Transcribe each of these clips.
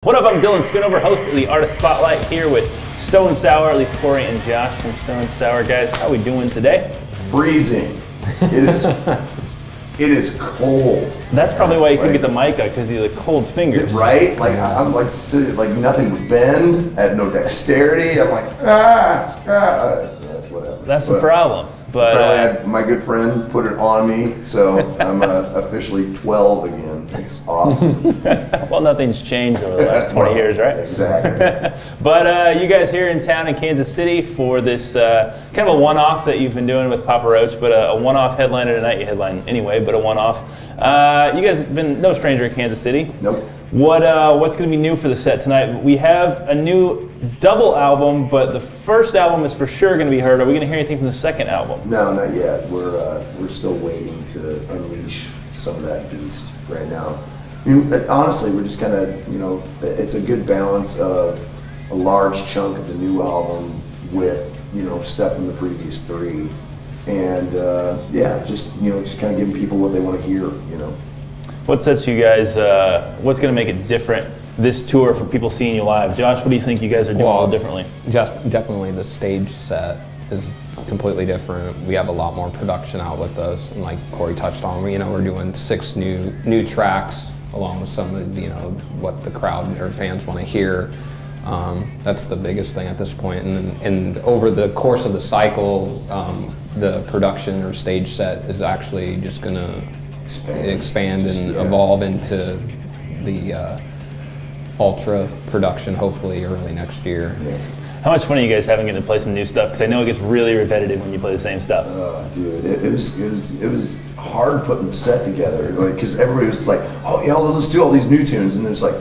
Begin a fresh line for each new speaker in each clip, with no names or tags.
What up, I'm Dylan Schoonover, host of the Artist Spotlight, here with Stone Sour, at least Corey and Josh from Stone Sour. Guys, how we doing today?
Freezing. It is cold.
That's probably why you couldn't get the mic up, because of the cold fingers.
Right? Like I'm like sitting, like nothing would bend, I had no dexterity. I'm like, whatever.
That's the problem. But
I had my good friend put it on me, so I'm officially 12 again. It's awesome.
Well, nothing's changed over the last 20 years, right?
Exactly.
But you guys here in town in Kansas City for this kind of a one-off that you've been doing with Papa Roach, but a one-off headliner tonight. You headline anyway, but a one-off. You guys have been no stranger in Kansas City.
Nope.
What's going to be new for the set tonight? We have a new double album, but the first album is for sure going to be heard. Are we going to hear anything from the second album?
No, not yet. We're still waiting to unleash some of that beast right now. I mean, honestly, we're just kind of, it's a good balance of a large chunk of the new album with, stuff from the previous three, and just kind of giving people what they want to hear,
What sets you guys? What's going to make it different this tour for people seeing you live? Josh, what do you think you guys are doing a little differently?
Just definitely the stage set is completely different. We have a lot more production out with us, and like Corey touched on, we're doing 6 new tracks along with some of what the crowd or fans want to hear. That's the biggest thing at this point. And over the course of the cycle, the production or stage set is actually just going to expand and evolve into the ultra production, hopefully early next year.
Yeah.
How much fun are you guys having getting to play some new stuff? Because I know it gets really repetitive when you play the same stuff.
Dude, it was hard putting the set together because everybody was like, "Oh yeah, let's do all these new tunes," and there's like,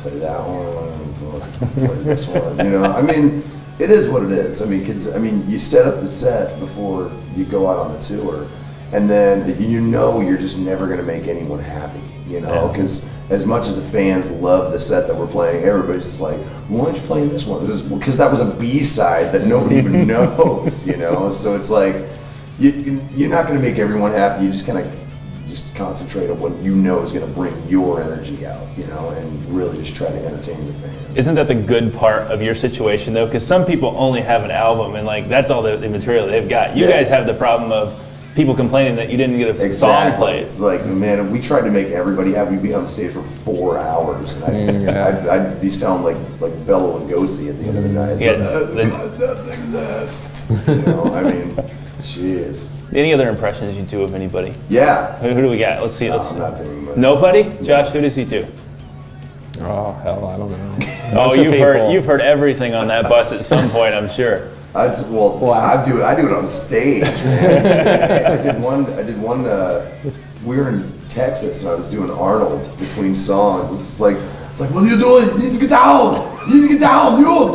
"Play that one, play this one." I mean, it is what it is. I mean, because you set up the set before you go out on the tour. And then you're just never going to make anyone happy, because as much as the fans love the set that we're playing, everybody's just like, why aren't you playing this one? Because that was a B-side that nobody even knows, So it's like, you're not going to make everyone happy. You just kind of concentrate on what is going to bring your energy out, and really just try to entertain the fans.
Isn't that the good part of your situation, though? Because some people only have an album, and that's all the material they've got. You guys have the problem of people complaining that you didn't get a song played.
It's like, man, if we tried to make everybody happy, we'd be on the stage for 4 hours, and I'd be sounding like Bela Lugosi at the end of the night. Nothing left. Jeez.
Any other impressions you do of anybody?
Yeah.
Who do we got? Let's see.
I'm not doing much.
Nobody? Josh, who does he do?
Oh hell, I don't know.
Oh, you've heard everything on that bus at some point, I'm sure.
I do it on stage, man. I did one. We were in Texas, and I was doing Arnold between songs. It's like, what are you doing? You need to get down. You do it now. You're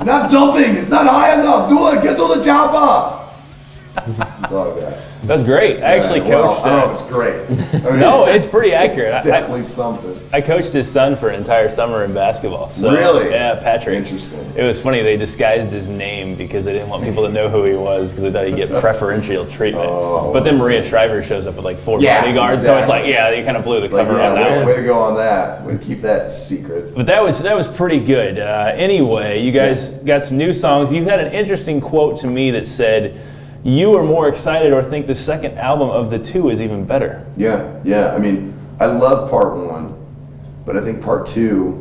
not jumping. It's not high enough. Do it. Get to the chopper. That's all I got.
That's great. I actually coached.
I don't know if it's great.
No, it's pretty accurate.
It's definitely something.
I coached his son for an entire summer in basketball. So,
really?
Yeah, Patrick.
Interesting.
It was funny. They disguised his name because they didn't want people to know who he was because they thought he'd get preferential treatment.
Oh.
But then Maria Shriver shows up with like 4 bodyguards, so it's like, they kind of blew the cover on that one.
Way to go on that. Way to keep that secret.
But that was pretty good. Anyway, you guys got some new songs. You had an interesting quote to me that said, you are more excited or think the second album of the 2 is even better.
Yeah. I mean, I love part 1, but I think part 2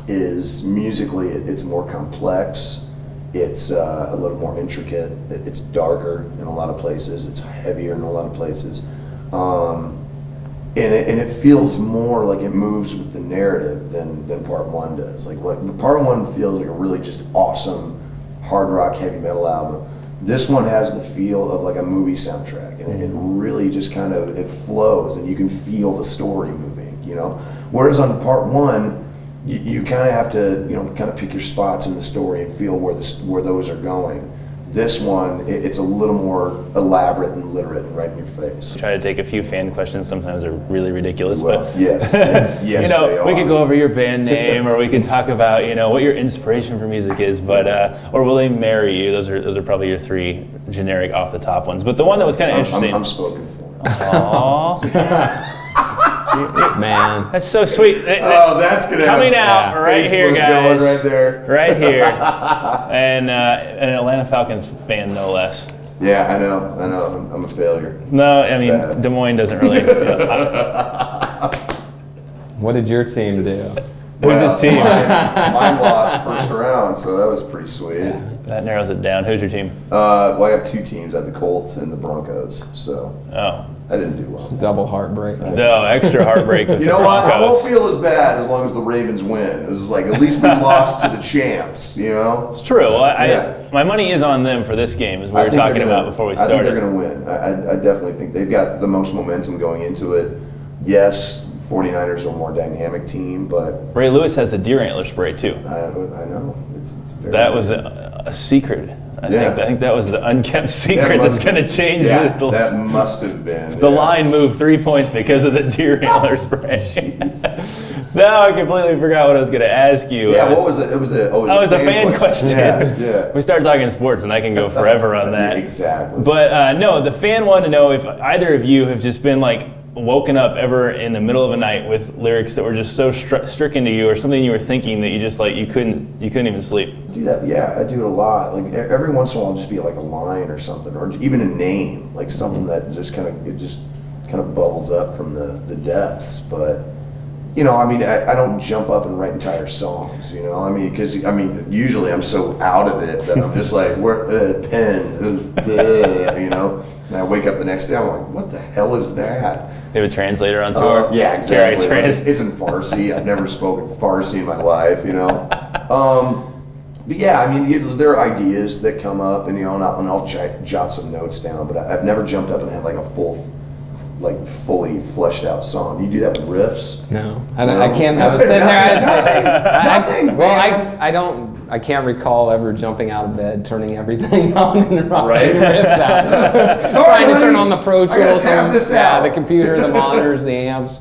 is musically, it's more complex. It's a little more intricate. It's darker in a lot of places. It's heavier in a lot of places. And it feels more like it moves with the narrative than part 1 does. Like part 1 feels like a really just awesome hard rock heavy metal album. This one has the feel of like a movie soundtrack, and it really just kind of, it flows, and you can feel the story moving, Whereas on part 1, you kind of have to, kind of pick your spots in the story and feel where those are going. This one, it's a little more elaborate and literate and right in your face.
Try to take a few fan questions. Sometimes they're really ridiculous,
well,
but
yes,
we could go over your band name, or we could talk about what your inspiration for music is. But or will they marry you? Those are probably your 3 generic off the top ones. But the one that was kind of interesting.
I'm spoken for.
Aww.
Man.
That's so sweet.
Oh, that's gonna
coming
have
out right here,
Facebook
guys.
going right there.
Right here, and an Atlanta Falcons fan, no less.
Yeah, I know. I'm a failure.
No, I mean
bad.
Des Moines doesn't really.
What did your team do?
Who's his team?
Mine lost first round, so that was pretty sweet.
Yeah.
That narrows it down. Who's your team?
Well, I have two teams. I have the Colts and the Broncos, so
Oh,
I didn't do well.
Double heartbreak.
no, extra heartbreak with
You
the
know what? I won't
Broncos.
feel as bad as long as the Ravens win. It was like, at least we lost to the champs, you know?
It's true. Well,
Yeah.
my money is on them for this game, as we were
I think
talking
they're gonna-
about before we
I think
started.
they're going to win. I definitely think they've got the most momentum going into it. Yes, 49ers are a more dynamic team, but
Ray Lewis has the deer antler spray too.
I know. It's very
That was a secret. I think that was the unkept secret that's going to change
that must have been.
the line moved 3 points because of the deer antler spray. No, I completely forgot what I was going to ask you.
Yeah, what was it? It was a
fan question.
Yeah.
We started talking sports, and I can go forever on that.
Exactly.
But no, the fan wanted to know if either of you have just been like woken up ever in the middle of a night with lyrics that were just so stricken to you, or something you were thinking that you just like you couldn't even sleep.
Do that? Yeah, I do it a lot. Like every once in a while, it'll just be like a line or something, or even a name, like something that just kind of bubbles up from the depths. But you know, I mean, I don't jump up and write entire songs. You know, I mean, because usually I'm so out of it that I'm just like, where pen, you know. And I wake up the next day, I'm like, what the hell is that?
They have a translator on tour.
Yeah, exactly.
Carry
Like, it's in Farsi. I've never spoken Farsi in my life, you know. But yeah, I mean, there are ideas that come up, and you know, and I'll jot some notes down. But I've never jumped up and had like a fully fleshed out song. You do that with riffs?
No, I can't. I was sitting there.
Nothing.
I can't recall ever jumping out of bed, turning everything on, and
Right.
rips out.
Sorry,
Trying to turn on the Pro
I gotta
Tools,
tap this out.
the computer, the monitors, the amps.